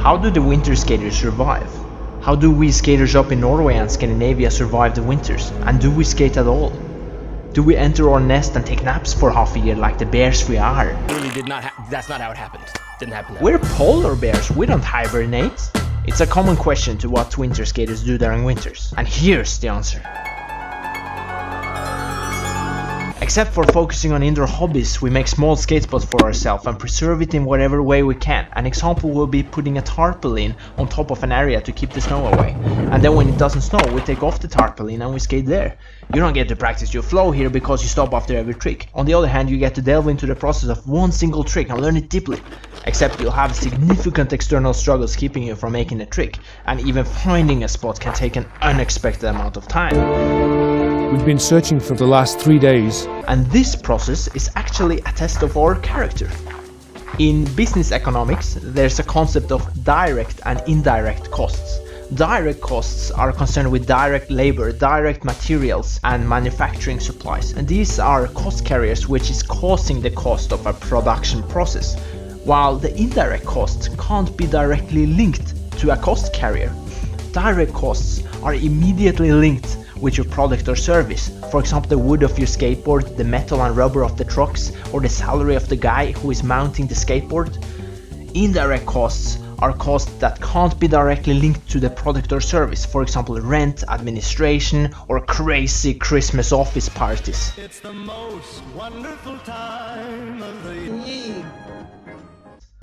How do the winter skaters survive? How do we skaters up in Norway and Scandinavia survive the winters? And do we skate at all? Do we enter our nest and take naps for half a year like the bears we are? Really that's not how it happened. Didn't happen that We're polar bears, we don't hibernate. It's a common question to what winter skaters do during winters. And here's the answer. Except for focusing on indoor hobbies, we make small skate spots for ourselves and preserve it in whatever way we can. An example will be putting a tarpaulin on top of an area to keep the snow away. And then when it doesn't snow, we take off the tarpaulin and we skate there. You don't get to practice your flow here because you stop after every trick. On the other hand, you get to delve into the process of one single trick and learn it deeply. Except you'll have significant external struggles keeping you from making a trick, and even finding a spot can take an unexpected amount of time. We've been searching for the last 3 days. And this process is actually a test of our character. In business economics, there's a concept of direct and indirect costs. Direct costs are concerned with direct labor, direct materials, and manufacturing supplies. And these are cost carriers which is causing the cost of a production process, while the indirect costs can't be directly linked to a cost carrier. Direct costs are immediately linked with your product or service. For example, the wood of your skateboard, the metal and rubber of the trucks, or the salary of the guy who is mounting the skateboard. Indirect costs are costs that can't be directly linked to the product or service. For example, rent, administration, or crazy Christmas office parties. It's the most wonderful time of the year.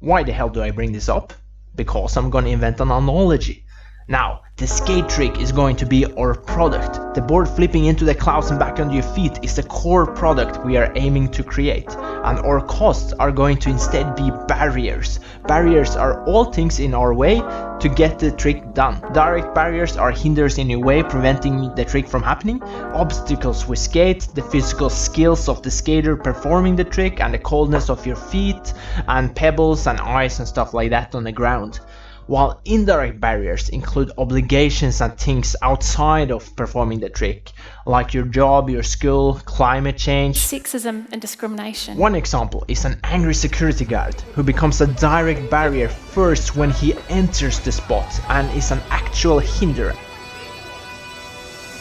Why the hell do I bring this up? Because I'm gonna invent an analogy. Now, the skate trick is going to be our product. The board flipping into the clouds and back under your feet is the core product we are aiming to create. And our costs are going to instead be barriers. Barriers are all things in our way to get the trick done. Direct barriers are hinders in your way, preventing the trick from happening. Obstacles we skate, the physical skills of the skater performing the trick, and the coldness of your feet, and pebbles and ice and stuff like that on the ground. While indirect barriers include obligations and things outside of performing the trick, like your job, your school, climate change. Sexism and discrimination. One example is an angry security guard who becomes a direct barrier first when he enters the spot and is an actual hinder.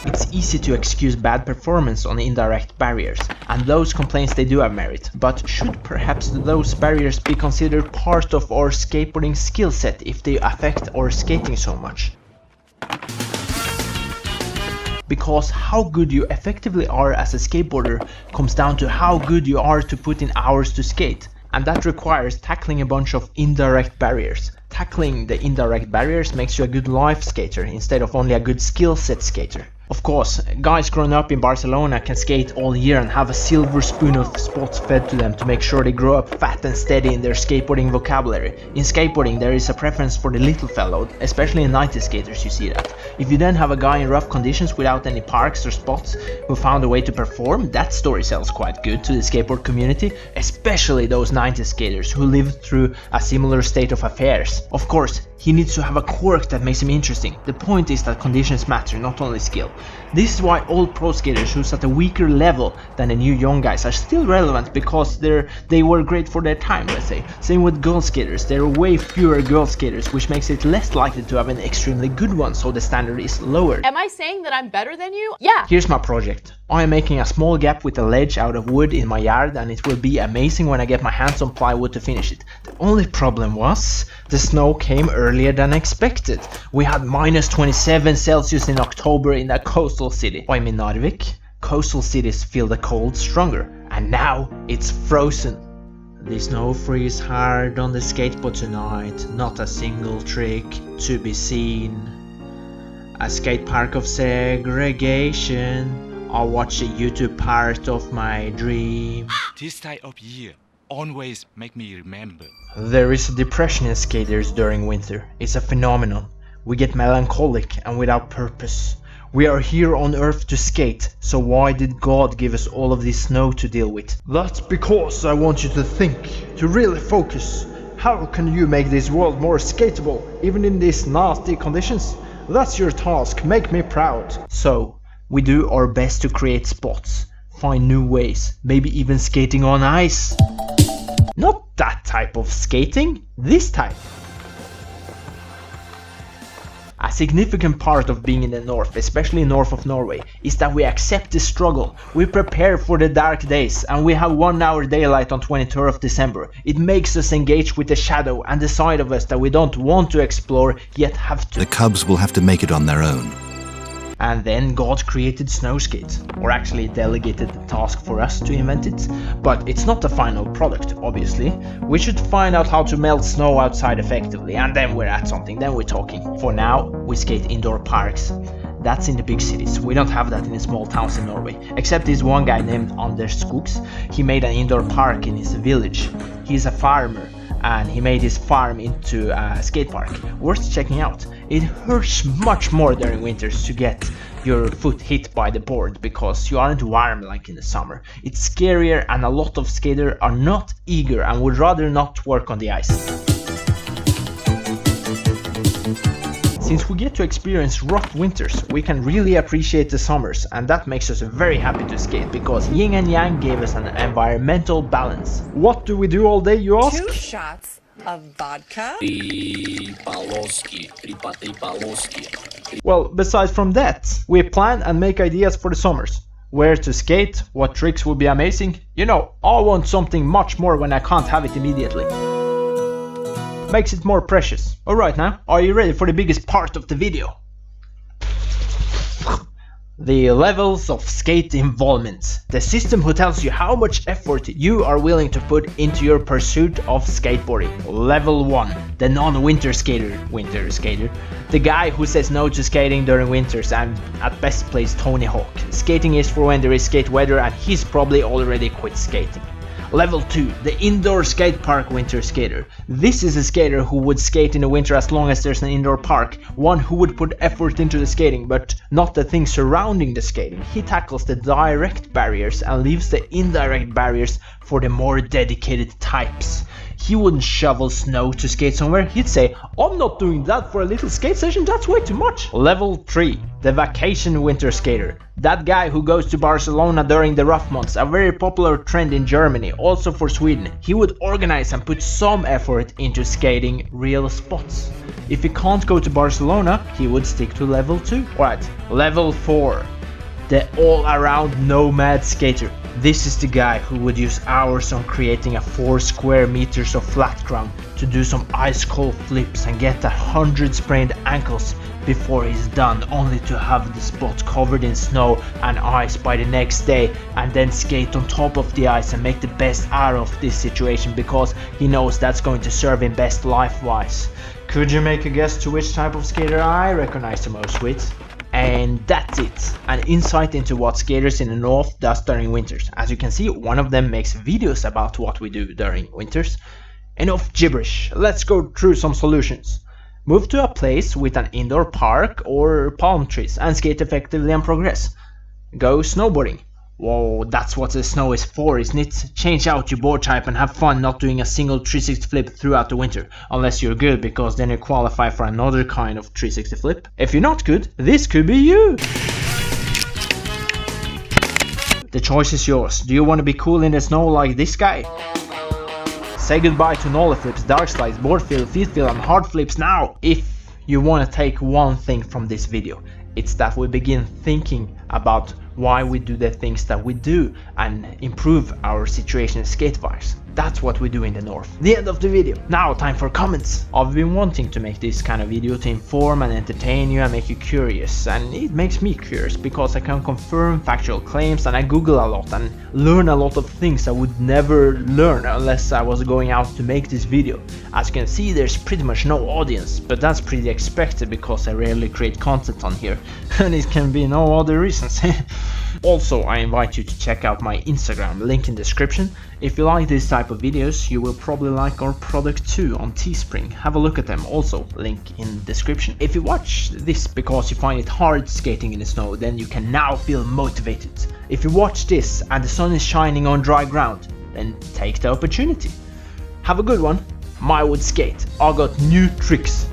It's easy to excuse bad performance on indirect barriers, and those complaints they do have merit, but should perhaps those barriers be considered part of our skateboarding skill set if they affect our skating so much? Because how good you effectively are as a skateboarder comes down to how good you are to put in hours to skate, and that requires tackling a bunch of indirect barriers. Tackling the indirect barriers makes you a good life skater instead of only a good skill set skater. Of course, guys growing up in Barcelona can skate all year and have a silver spoon of spots fed to them to make sure they grow up fat and steady in their skateboarding vocabulary. In skateboarding there is a preference for the little fellow, especially in 90s skaters you see that. If you then have a guy in rough conditions without any parks or spots who found a way to perform, that story sells quite good to the skateboard community, especially those 90s skaters who lived through a similar state of affairs. Of course, he needs to have a quirk that makes him interesting. The point is that conditions matter, not only skill. This is why old pro skaters who's at a weaker level than the new young guys are still relevant, because they were great for their time, let's say. Same with girl skaters, there are way fewer girl skaters, which makes it less likely to have an extremely good one, so the standard is lowered. Am I saying that I'm better than you? Yeah. Here's my project. I am making a small gap with a ledge out of wood in my yard, and it will be amazing when I get my hands on plywood to finish it. The only problem was, the snow came earlier than expected. We had minus 27 Celsius in October in a coastal city. I'm in Narvik. Coastal cities feel the cold stronger, and now it's frozen. The snow freeze hard on the skateboard tonight, not a single trick to be seen. A skate park of segregation. I'll watch a YouTube part of my dream. This time of year always make me remember. There is a depression in skaters during winter. It's a phenomenon. We get melancholic and without purpose. We are here on Earth to skate, so why did God give us all of this snow to deal with? That's because I want you to think, to really focus. How can you make this world more skatable, even in these nasty conditions? That's your task, make me proud. So, we do our best to create spots, find new ways, maybe even skating on ice. Not that type of skating, this type. A significant part of being in the north, especially north of Norway, is that we accept the struggle, we prepare for the dark days, and we have 1 hour daylight on 23rd of December. It makes us engage with the shadow and the side of us that we don't want to explore, yet have to. The cubs will have to make it on their own. And then God created snow skates, or actually delegated the task for us to invent it. But it's not the final product, obviously. We should find out how to melt snow outside effectively, and then we're at something, then we're talking. For now, we skate indoor parks. That's in the big cities. We don't have that in the small towns in Norway. Except this one guy named Skogz. He made an indoor park in his village. He's a farmer, and he made his farm into a skate park. Worth checking out. It hurts much more during winters to get your foot hit by the board because you aren't warm like in the summer. It's scarier, and a lot of skaters are not eager and would rather not work on the ice. Since we get to experience rough winters, we can really appreciate the summers, and that makes us very happy to skate because yin and yang gave us an environmental balance. What do we do all day, you ask? 2 shots of vodka. Well, besides from that, we plan and make ideas for the summers. Where to skate, what tricks would be amazing. You know, I want something much more when I can't have it immediately. Makes it more precious. Alright now, are you ready for the biggest part of the video? The levels of skate involvement. The system who tells you how much effort you are willing to put into your pursuit of skateboarding. Level 1. The non-winter skater. Winter skater. The guy who says no to skating during winters and at best plays Tony Hawk. Skating is for when there is skate weather and he's probably already quit skating. Level 2, the indoor skate park winter skater. This is a skater who would skate in the winter as long as there's an indoor park. One who would put effort into the skating, but not the things surrounding the skating. He tackles the direct barriers and leaves the indirect barriers for the more dedicated types. He wouldn't shovel snow to skate somewhere. He'd say, I'm not doing that for a little skate session, that's way too much. Level 3, the vacation winter skater. That guy who goes to Barcelona during the rough months, a very popular trend in Germany, also for Sweden. He would organize and put some effort into skating real spots. If he can't go to Barcelona, he would stick to level 2. Alright, level 4, the all-around nomad skater. This is the guy who would use hours on creating a 4 square meters of flat ground to do some ice cold flips and get 100 sprained ankles before he's done, only to have the spot covered in snow and ice by the next day, and then skate on top of the ice and make the best out of this situation because he knows that's going to serve him best life-wise. Could you make a guess to which type of skater I recognize the most with? And that's it, an insight into what skaters in the north does during winters. As you can see, one of them makes videos about what we do during winters. Enough gibberish, let's go through some solutions. Move to a place with an indoor park or palm trees and skate effectively and progress. Go snowboarding. Whoa, that's what the snow is for, isn't it? Change out your board type and have fun not doing a single 360 flip throughout the winter. Unless you're good, because then you qualify for another kind of 360 flip. If you're not good, this could be you! The choice is yours. Do you want to be cool in the snow like this guy? Say goodbye to nollie flips, dark slides, board fill, feet fill and hard flips now! If you want to take one thing from this video, it's that we begin thinking about why we do the things that we do and improve our situation skate-wise. That's what we do in the north. The end of the video. Now time for comments. I've been wanting to make this kind of video to inform and entertain you and make you curious, and it makes me curious because I can confirm factual claims and I Google a lot and learn a lot of things I would never learn unless I was going out to make this video. As you can see, there's pretty much no audience, but that's pretty expected because I rarely create content on here and it can be no other reasons. Also, I invite you to check out my Instagram, link in description. If you like this type of videos, you will probably like our product too on Teespring. Have a look at them, also link in description. If you watch this because you find it hard skating in the snow, then you can now feel motivated. If you watch this and the sun is shining on dry ground, then take the opportunity. Have a good one. My would skate. I got new tricks.